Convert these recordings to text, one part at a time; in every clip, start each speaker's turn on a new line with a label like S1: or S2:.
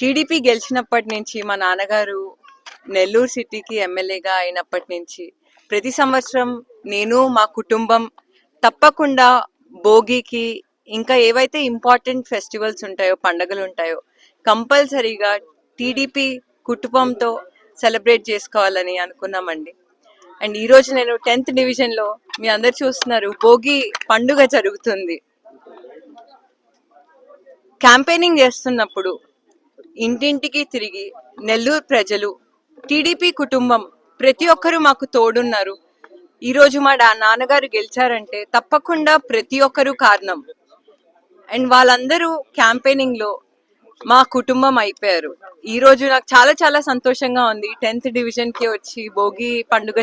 S1: TDP గెలిచినప్పటి నుంచి మా నాన్నగారు నెల్లూరు సిటీకి ఎమ్మెల్యేగా అయినప్పటి నుంచి ప్రతి సంవత్సరం నేను మా కుటుంబం తప్పకుండా భోగికి ఇంకా ఏవైతే ఇంపార్టెంట్ ఫెస్టివల్స్ ఉంటాయో పండుగలు ఉంటాయో కంపల్సరీగా టీడీపీ కుటుంబంతో సెలబ్రేట్ చేసుకోవాలని అనుకున్నామండి. అండ్ ఈ రోజు నేను 10th డివిజన్లో మీ అందరు చూస్తున్నారు భోగి పండుగ జరుగుతుంది. క్యాంపెయినింగ్ చేస్తున్నప్పుడు ఇంటింటికి తిరిగి నెల్లూరు ప్రజలు టీడీపీ కుటుంబం ప్రతి ఒక్కరూ మాకు తోడున్నారు. ఈరోజు మా నాన్నగారు గెలిచారంటే తప్పకుండా ప్రతి ఒక్కరూ కారణం. అండ్ వాళ్ళందరూ క్యాంపెయినింగ్ లో మా కుటుంబం అయిపోయారు. ఈ రోజు నాకు చాలా చాలా సంతోషంగా ఉంది 10th డివిజన్ కి వచ్చి భోగి పండుగ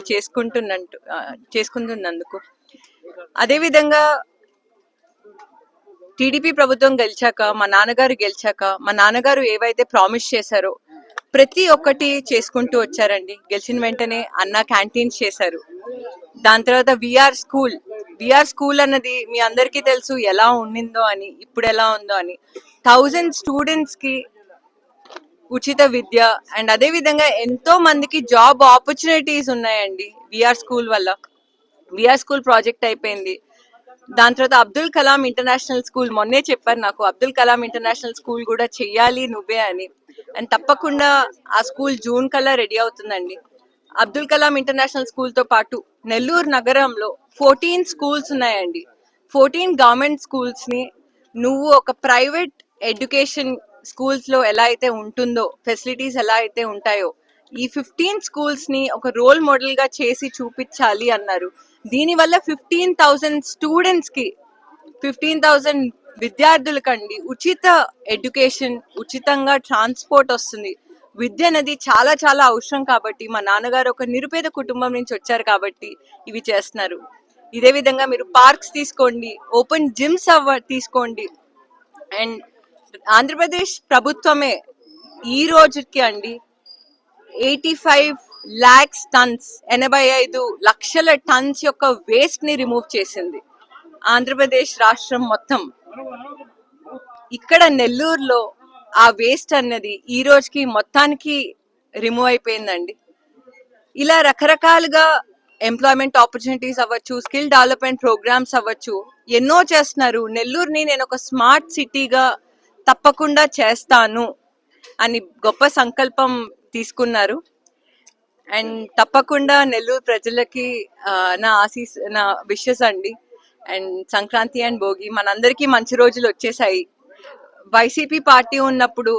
S1: చేసుకుంటున్నందుకు. అదేవిధంగా టీడీపీ ప్రభుత్వం గెలిచాక మా నాన్నగారు ఏవైతే ప్రామిస్ చేశారో ప్రతి ఒక్కటి చేసుకుంటూ వచ్చారండి. గెలిచిన వెంటనే అన్న క్యాంటీన్స్ చేశారు. దాని తర్వాత విఆర్ స్కూల్ అన్నది మీ అందరికీ తెలుసు ఎలా ఉండిందో అని, ఇప్పుడు ఎలా ఉందో అని. 1000 స్టూడెంట్స్ కి ఉచిత విద్య అండ్ అదే విధంగా ఎంతో మందికి జాబ్ ఆపర్చునిటీస్ ఉన్నాయండి విఆర్ స్కూల్ వల్ల. విఆర్ స్కూల్ ప్రాజెక్ట్ అయిపోయింది. దాని తర్వాత అబ్దుల్ కలాం ఇంటర్నేషనల్ స్కూల్, మొన్నే చెప్పారు నాకు అబ్దుల్ కలాం ఇంటర్నేషనల్ స్కూల్ కూడా చెయ్యాలి నువ్వే అని. అండ్ తప్పకుండా ఆ స్కూల్ జూన్ కల్లా రెడీ అవుతుందండి. అబ్దుల్ కలాం ఇంటర్నేషనల్ స్కూల్ తో పాటు నెల్లూరు నగరంలో 14 స్కూల్స్ ఉన్నాయండి. 14 గవర్నమెంట్ స్కూల్స్ ని నువ్వు ఒక ప్రైవేట్ ఎడ్యుకేషన్ స్కూల్స్ లో ఎలా అయితే ఉంటుందో, ఫెసిలిటీస్ ఎలా అయితే ఉంటాయో, ఈ 15 స్కూల్స్ ని ఒక రోల్ మోడల్ గా చేసి చూపించాలి అన్నారు. దీనివల్ల 15,000 స్టూడెంట్స్ కి 15,000 విద్యార్థులకండి ఉచిత ఎడ్యుకేషన్, ఉచితంగా ట్రాన్స్పోర్ట్ వస్తుంది. విద్య అనేది చాలా చాలా అవసరం కాబట్టి మా నాన్నగారు ఒక నిరుపేద కుటుంబం నుంచి వచ్చారు కాబట్టి ఇవి చేస్తున్నారు. ఇదే విధంగా మీరు పార్క్స్ తీసుకోండి, ఓపెన్ జిమ్స్ తీసుకోండి. అండ్ ఆంధ్రప్రదేశ్ ప్రభుత్వమే ఈ రోజుకి అండి 85 lakhs tons 85 లక్షల టన్స్ యొక్క వేస్ట్ ని రిమూవ్ చేసింది ఆంధ్రప్రదేశ్ రాష్ట్రం మొత్తం. ఇక్కడ నెల్లూరులో ఆ వేస్ట్ అన్నది ఈ రోజుకి మొత్తానికి రిమూవ్ అయిపోయిందండి. ఇలా రకరకాలుగా ఎంప్లాయ్మెంట్ ఆపర్చునిటీస్ అవ్వచ్చు, స్కిల్ డెవలప్మెంట్ ప్రోగ్రామ్స్ అవ్వచ్చు, ఎన్నో చేస్తున్నారు. నెల్లూరుని నేను ఒక స్మార్ట్ సిటీగా తప్పకుండా చేస్తాను అని గొప్ప సంకల్పం తీసుకున్నారు. అండ్ తప్పకుండా నెల్లూరు ప్రజలకి నా విషెస్ అండి. అండ్ సంక్రాంతి అండ్ భోగి మనందరికీ మంచి రోజులు వచ్చేసాయి. వైసీపీ పార్టీ ఉన్నప్పుడు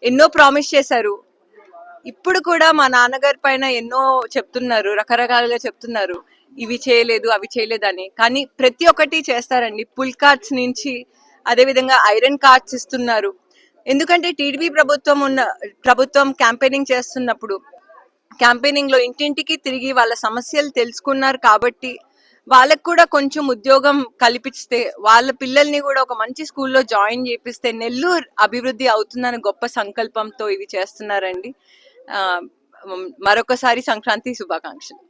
S1: ఎన్నో ప్రామిస్ చేశారు. ఇప్పుడు కూడా మా నాన్నగారి పైన ఎన్నో చెప్తున్నారు, రకరకాలుగా చెప్తున్నారు, ఇవి చేయలేదు అవి చేయలేదు అని. కానీ ప్రతి ఒక్కటి చేస్తారండి. పుల్ కార్డ్స్ నుంచి అదేవిధంగా ఐరన్ కార్డ్స్ ఇస్తున్నారు. ఎందుకంటే టీడీపీ ప్రభుత్వం క్యాంపెయినింగ్ చేస్తున్నప్పుడు క్యాంపెయినింగ్ లో ఇంటింటికి తిరిగి వాళ్ళ సమస్యలు తెలుసుకున్నారు కాబట్టి వాళ్ళకు కూడా కొంచెం ఉద్యోగం కల్పిస్తే, వాళ్ళ పిల్లల్ని కూడా ఒక మంచి స్కూల్లో జాయిన్ చేపిస్తే నెల్లూరు అభివృద్ధి అవుతుందని గొప్ప సంకల్పంతో ఇవి చేస్తున్నారండి. మరొకసారి సంక్రాంతి శుభాకాంక్షలు.